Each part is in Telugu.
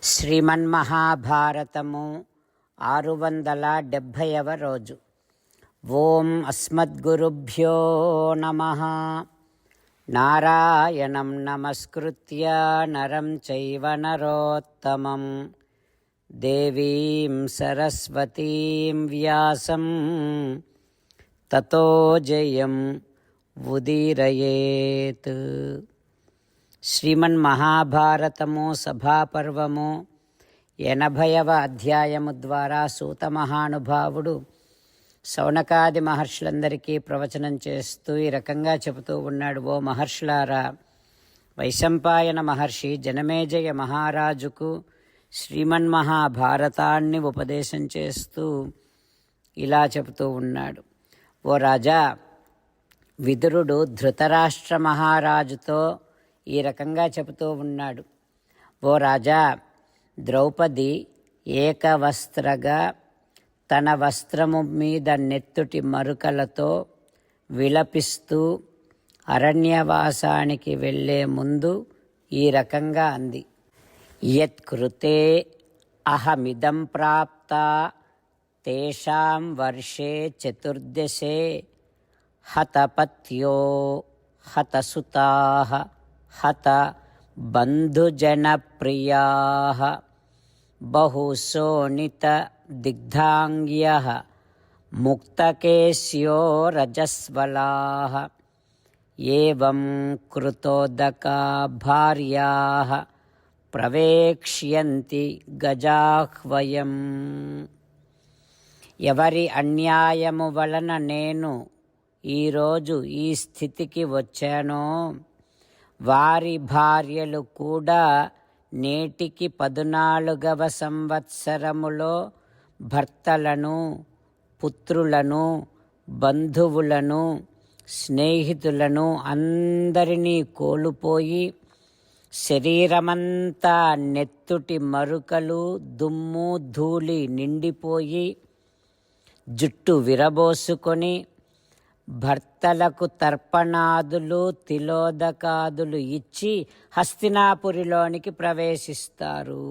శ్రీమన్మహాభారతము 670వ రోజు. ఓం అస్మద్గురుభ్యో నమః. నారాయణం నమస్కృత్య నరం చైవ నరోత్తమం దేవీం సరస్వతీం వ్యాసం తతో జయం ఉదీరయేత్. శ్రీమన్మహాభారతము సభాపర్వము 80వ అధ్యాయము ద్వారా సూత మహానుభావుడు శౌనకాది మహర్షులందరికీ ప్రవచనం చేస్తూ ఈ రకంగా చెబుతూ ఉన్నాడు. ఓ మహర్షులారా, వైశంపాయన మహర్షి జనమేజయ మహారాజుకు శ్రీమన్మహాభారతాన్ని ఉపదేశం చేస్తూ ఇలా చెబుతూ ఉన్నాడు. ఓ రాజా, విదురుడు ధృతరాష్ట్ర మహారాజుతో ఈ రకంగా చెబుతూ ఉన్నాడు. ఓ రాజా, ద్రౌపది ఏకవస్త్రగా తన వస్త్రము మీద నెత్తుటి మరుకలతో విలపిస్తూ అరణ్యవాసానికి వెళ్ళే ముందు ఈ రకంగా అంది. యత్కృతే అహమిదం ప్రాప్త తేషాం వర్షే చతుర్దశే హతపత్యో హతసుతాః హత బంధుజనప్రియాః బహుశోణిత దిగ్ధాంగ్యః ముక్తకేశ్యో రజస్వలాః ఏవం కృతోదకా భార్యాః ప్రవేక్ష్యంతి గజాహ్వయం. ఎవరి అన్యాయము వలన నేను ఈరోజు ఈ స్థితికి వచ్చానో వారి భార్యలు కూడా నేటికి 14వ సంవత్సరములో భర్తలను, పుత్రులను, బంధువులను, స్నేహితులను అందరినీ కోల్పోయి శరీరమంతా నెత్తుటి మరుకలు, దుమ్ము, ధూళి నిండిపోయి జుట్టు విరబోసుకొని భర్తలకు తర్పణాదులు, తిలోదకాదులు ఇచ్చి హస్తినాపురిలోనికి ప్రవేశిస్తారు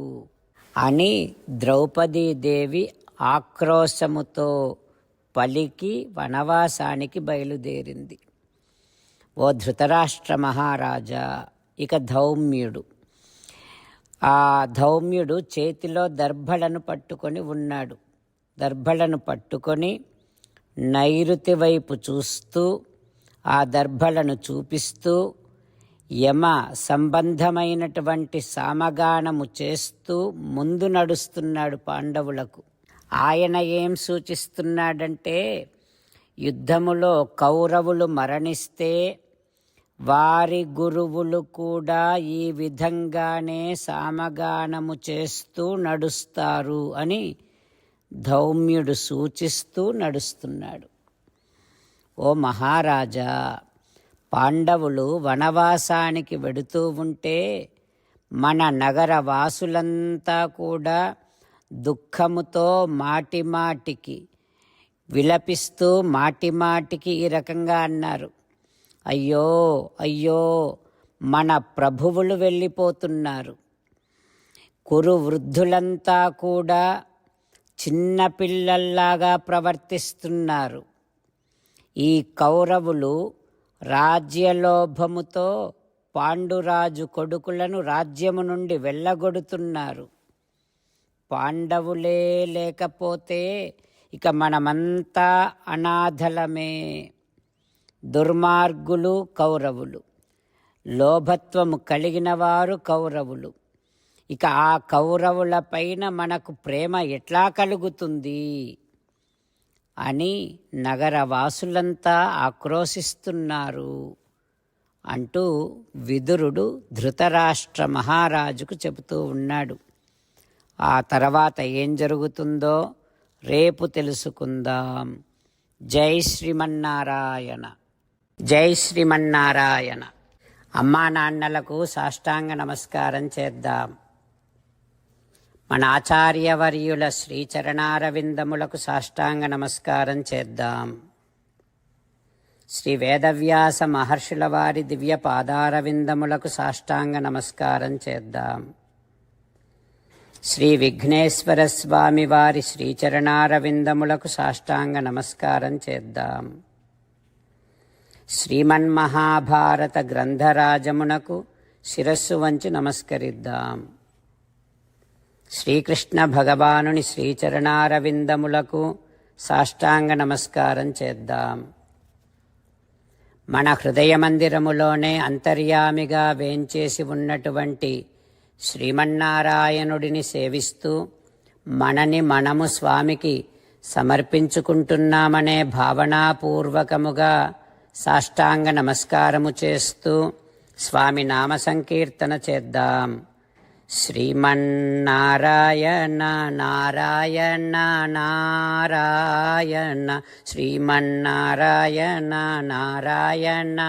అని ద్రౌపదీదేవి ఆక్రోశముతో పలికి వనవాసానికి బయలుదేరింది. ఓ ధృతరాష్ట్ర మహారాజా, ఇక ధౌమ్యుడు. ఆ ధౌమ్యుడు చేతిలో దర్భలను పట్టుకొని ఉన్నాడు. దర్భలను పట్టుకొని నైరుతి వైపు చూస్తూ ఆ దర్భలను చూపిస్తూ యమ సంబంధమైనటువంటి సామగానము చేస్తూ ముందు నడుస్తున్నాడు పాండవులకు. ఆయన ఏం సూచిస్తున్నాడంటే, యుద్ధములో కౌరవులు మరణిస్తే వారి గురువులు కూడా ఈ విధంగానే సామగానము చేస్తూ నడుస్తారు అని ధౌమ్యుడు సూచిస్తూ నడుస్తున్నాడు. ఓ మహారాజా, పాండవులు వనవాసానికి వెడుతూ ఉంటే మన నగర వాసులంతా కూడా దుఃఖముతో మాటిమాటికి విలపిస్తూ మాటిమాటికి ఈ రకంగా అన్నారు. అయ్యో అయ్యో, మన ప్రభువులు వెళ్ళిపోతున్నారు. కురు వృద్ధులంతా కూడా చిన్నపిల్లల్లాగా ప్రవర్తిస్తున్నారు. ఈ కౌరవులు రాజ్యలోభముతో పాండురాజు కొడుకులను రాజ్యము నుండి వెళ్ళగొడుతున్నారు. పాండవులే లేకపోతే ఇక మనమంతా అనాథలమే. దుర్మార్గులు కౌరవులు, లోభత్వము కలిగిన వారు కౌరవులు. ఇక ఆ కౌరవుల పైన మనకు ప్రేమ ఎట్లా కలుగుతుంది అని నగరవాసులంతా ఆక్రోశిస్తున్నారు అంటూ విదురుడు ధృతరాష్ట్ర మహారాజుకు చెబుతూ ఉన్నాడు. ఆ తర్వాత ఏం జరుగుతుందో రేపు తెలుసుకుందాం. జై శ్రీమన్నారాయణ. జై శ్రీమన్నారాయణ. అమ్మా నాన్నలకు సాష్టాంగ నమస్కారం చేద్దాం. మన ఆచార్యవర్యుల శ్రీచరణారవిందములకు సాష్టాంగ నమస్కారం చేద్దాం. శ్రీ వేదవ్యాస మహర్షుల వారి దివ్య పాదారవిందములకు సాష్టాంగ నమస్కారం చేద్దాం. శ్రీ విఘ్నేశ్వర స్వామి వారి శ్రీచరణారవిందములకు సాష్టాంగ నమస్కారం చేద్దాం. శ్రీమన్మహాభారత గ్రంథరాజమునకు శిరస్సు వంచి నమస్కరిద్దాం. శ్రీకృష్ణ భగవానుని శ్రీచరణారవిందములకు సాష్టాంగ నమస్కారం చేద్దాం. మన హృదయ మందిరములోనే అంతర్యామిగా వేంచేసి ఉన్నటువంటి శ్రీమన్నారాయణుడిని సేవిస్తూ మనని మనము స్వామికి సమర్పించుకుంటున్నామనే భావనాపూర్వకముగా సాష్టాంగ నమస్కారము చేస్తూ స్వామి నామ సంకీర్తన చేద్దాం. శ్రీమన్నారాయణ నారాయణ నారాయణ శ్రీమన్నారాయణ నారాయణ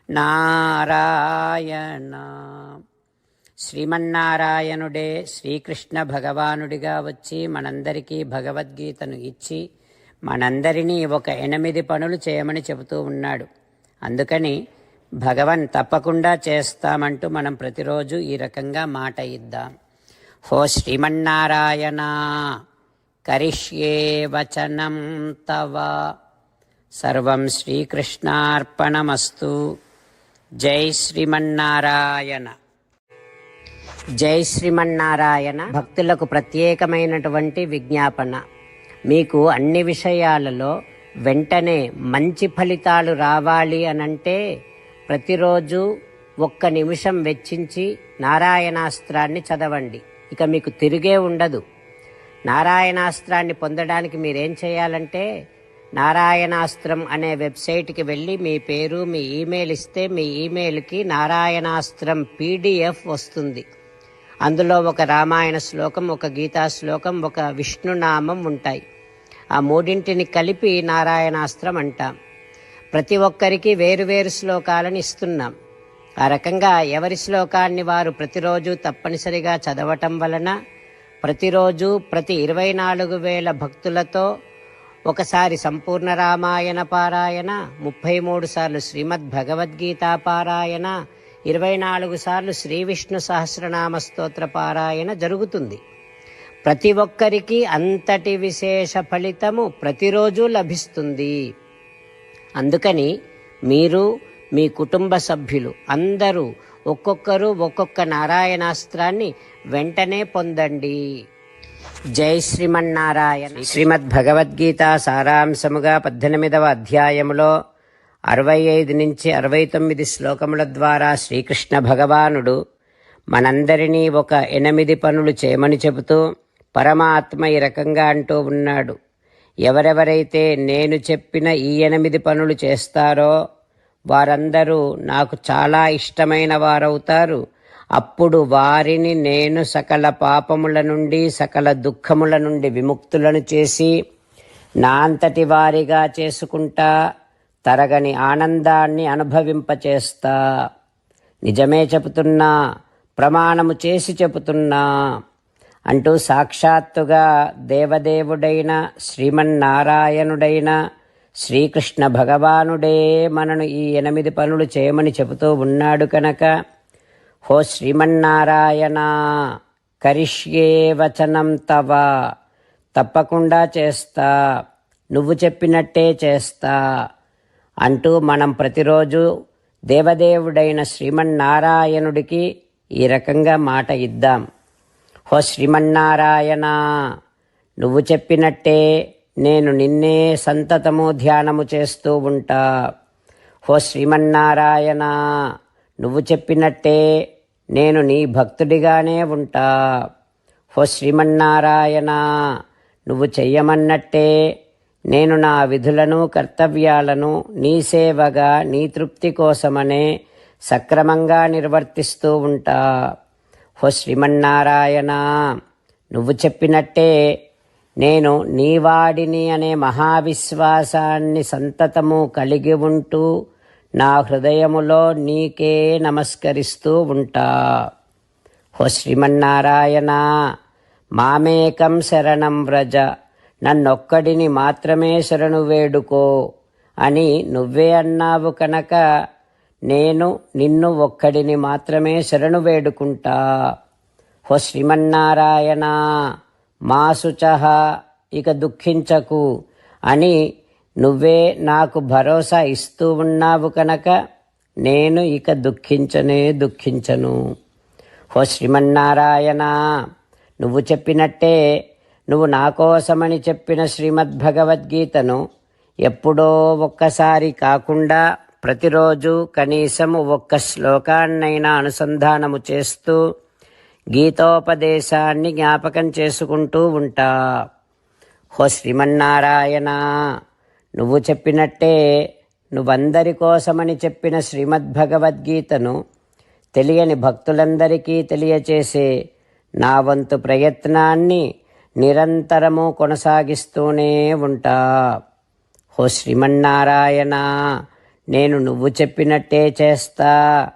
నారాయణ. శ్రీమన్నారాయణుడే శ్రీకృష్ణ భగవానుడిగా వచ్చి మనందరికీ భగవద్గీతను ఇచ్చి మనందరినీ ఒక 8 పనులు చేయమని చెబుతూ ఉన్నాడు. అందుకని భగవన్ తప్పకుండా చేస్తామంటూ మనం ప్రతిరోజు ఈ రకంగా మాట ఇద్దాం. హో శ్రీమన్నారాయణ కరిష్యే వచనం తవ సర్వం శ్రీకృష్ణార్పణమస్తు. జై శ్రీమన్నారాయణ. జై శ్రీమన్నారాయణ. భక్తులకు ప్రత్యేకమైనటువంటి విజ్ఞాపన. మీకు అన్ని విషయాలలో వెంటనే మంచి ఫలితాలు రావాలి అనంటే ప్రతిరోజు 1 నిమిషం వెచ్చించి నారాయణాస్త్రాన్ని చదవండి. ఇక మీకు తిరిగే ఉండదు. నారాయణాస్త్రాన్ని పొందడానికి మీరేం చేయాలంటే నారాయణాస్త్రం అనే వెబ్సైట్కి వెళ్ళి మీ పేరు మీ ఈమెయిల్ ఇస్తే మీ ఈమెయిల్కి నారాయణాస్త్రం PDF వస్తుంది. అందులో ఒక రామాయణ శ్లోకం, ఒక గీతా శ్లోకం, ఒక విష్ణునామం ఉంటాయి. ఆ 3 కలిపి నారాయణాస్త్రం అంటాం. ప్రతి ఒక్కరికి వేరువేరు శ్లోకాలను ఇస్తున్నాం. ఆ రకంగా ఎవరి శ్లోకాన్ని వారు ప్రతిరోజు తప్పనిసరిగా చదవటం వలన ప్రతిరోజు ప్రతి 24,000 భక్తులతో ఒకసారి సంపూర్ణ రామాయణ పారాయణ, 33 సార్లు శ్రీమద్ భగవద్గీత పారాయణ, 24 సార్లు శ్రీ విష్ణు సహస్రనామ స్తోత్ర పారాయణ జరుగుతుంది. ప్రతి ఒక్కరికి అంతటి విశేష ఫలితము ప్రతిరోజు లభిస్తుంది. అందుకని మీరు మీ కుటుంబ సభ్యులు అందరూ ఒక్కొక్కరు ఒక్కొక్క నారాయణాస్త్రాన్ని వెంటనే పొందండి. జై శ్రీమన్నారాయణ. శ్రీమద్ భగవద్గీత సారాంశముగా 18వ అధ్యాయములో 65 నుంచి 69 శ్లోకముల ద్వారా శ్రీకృష్ణ భగవానుడు మనందరినీ ఒక 8 పనులు చేయమని చెబుతూ పరమాత్మ ఈ రకంగా అంటూ ఉన్నాడు. ఎవరెవరైతే నేను చెప్పిన ఈ 8 పనులు చేస్తారో వారందరూ నాకు చాలా ఇష్టమైన వారవుతారు. అప్పుడు వారిని నేను సకల పాపముల నుండి సకల దుఃఖముల నుండి విముక్తులను చేసి నా అంతటి వారిగా చేసుకుంటా, తరగని ఆనందాన్ని అనుభవింపచేస్తా. నిజమే చెబుతున్నా, ప్రమాణము చేసి చెబుతున్నా అంటూ సాక్షాత్తుగా దేవదేవుడైన శ్రీమన్నారాయణుడైన శ్రీకృష్ణ భగవానుడే మనను ఈ 8 పనులు చేయమని చెబుతూ ఉన్నాడు కనుక హో శ్రీమన్నారాయణ కరిష్యే వచనం తవ తప్పకుండా చేస్తా, నువ్వు చెప్పినట్టే చేస్తా అంటూ మనం ప్రతిరోజు దేవదేవుడైన శ్రీమన్నారాయణుడికి ఈ రకంగా మాట ఇద్దాం. హో శ్రీమన్నారాయణ నువ్వు చెప్పినట్టే నేను నిన్నే సంతతము ధ్యానము చేస్తూ ఉంటా. హో శ్రీమన్నారాయణ నువ్వు చెప్పినట్టే నేను నీ భక్తుడిగానే ఉంటా. హో శ్రీమన్నారాయణ నువ్వు చెయ్యమన్నట్టే నేను నా విధులను కర్తవ్యాలను నీ సేవగా నీ తృప్తి కోసమనే సక్రమంగా నిర్వర్తిస్తూ ఉంటా. హో శ్రీమన్నారాయణ నువ్వు చెప్పినట్టే నేను నీవాడిని అనే మహావిశ్వాసాన్ని సంతతము కలిగి ఉంటూ నా హృదయములో నీకే నమస్కరిస్తూ ఉంటా. హో శ్రీమన్నారాయణ మామేకం శరణం వ్రజ నన్నొక్కడిని మాత్రమే శరణు వేడుకో అని నువ్వే అన్నావు కనుక నేను నిన్ను ఒక్కడిని మాత్రమే శరణు వేడుకుంటా. హో శ్రీమన్నారాయణ మా శుచః ఇక దుఃఖించకు అని నువ్వే నాకు భరోసా ఇస్తూ ఉన్నావు కనుక నేను ఇక దుఃఖించను. హో శ్రీమన్నారాయణ నువ్వు చెప్పినట్టే నువ్వు నా కోసమని చెప్పిన శ్రీమద్భగవద్గీతను ఎప్పుడో ఒక్కసారి కాకుండా ప్రతిరోజు కనీసం ఒక్క శ్లోకాన్నైనా అనుసంధానము చేస్తూ గీతోపదేశాన్ని జ్ఞాపకం చేసుకుంటూ ఉంటా. హో శ్రీమన్నారాయణ నువ్వు చెప్పినట్టే నువ్వందరి కోసమని చెప్పిన శ్రీమద్భగవద్గీతను తెలియని భక్తులందరికీ తెలియచేసే నా వంతు ప్రయత్నాన్ని నిరంతరము కొనసాగిస్తూనే ఉంటా. హో శ్రీమన్నారాయణ నేను నువ్వు చెప్పినట్టే చేస్తా,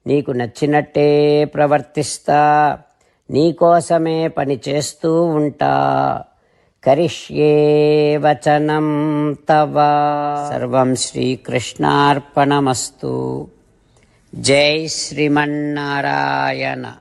నీకు నచ్చినట్టే ప్రవర్తిస్తా, నీకోసమే పని చేస్తూ ఉంటా. కరిష్యే వచనం తవ. సర్వం శ్రీకృష్ణార్పణమస్తు. జై శ్రీమన్నారాయణ.